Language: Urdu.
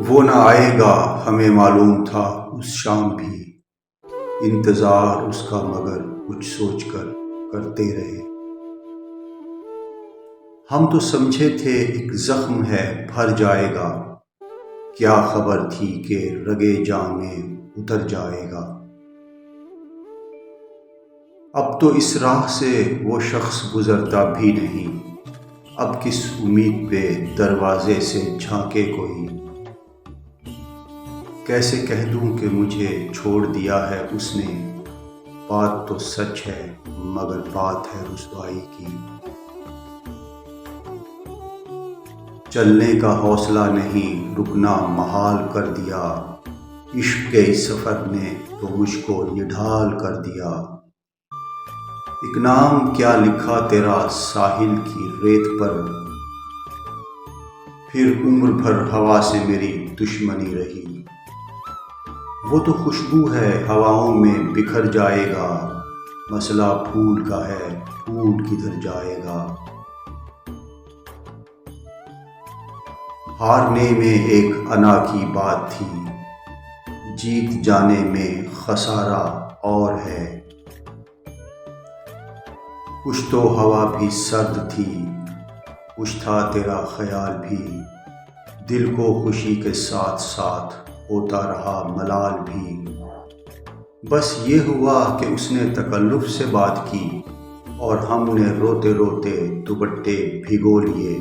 وہ نہ آئے گا ہمیں معلوم تھا اس شام بھی، انتظار اس کا مگر کچھ سوچ کر کرتے رہے۔ ہم تو سمجھے تھے ایک زخم ہے بھر جائے گا، کیا خبر تھی کہ رگے جاں میں اتر جائے گا۔ اب تو اس راہ سے وہ شخص گزرتا بھی نہیں، اب کس امید پہ دروازے سے جھانکے کوئی۔ کیسے کہہ دوں کہ مجھے چھوڑ دیا ہے اس نے، بات تو سچ ہے مگر بات ہے رسوائی کی۔ چلنے کا حوصلہ نہیں رکنا محال کر دیا، عشق کے اس سفر نے تو مجھ کو نڈھال کر دیا۔ ایک نام کیا لکھا تیرا ساحل کی ریت پر، پھر عمر بھر ہوا سے میری دشمنی رہی۔ وہ تو خوشبو ہے ہواؤں میں بکھر جائے گا، مسئلہ پھول کا ہے پھول کدھر جائے گا۔ ہارنے میں ایک انا کی بات تھی، جیت جانے میں خسارہ اور ہے۔ کچھ تو ہوا بھی سرد تھی، کچھ تھا تیرا خیال بھی، دل کو خوشی کے ساتھ ساتھ ہوتا رہا ملال بھی۔ بس یہ ہوا کہ اس نے تکلف سے بات کی، اور ہم نے روتے روتے دوپٹے بھگو لیے۔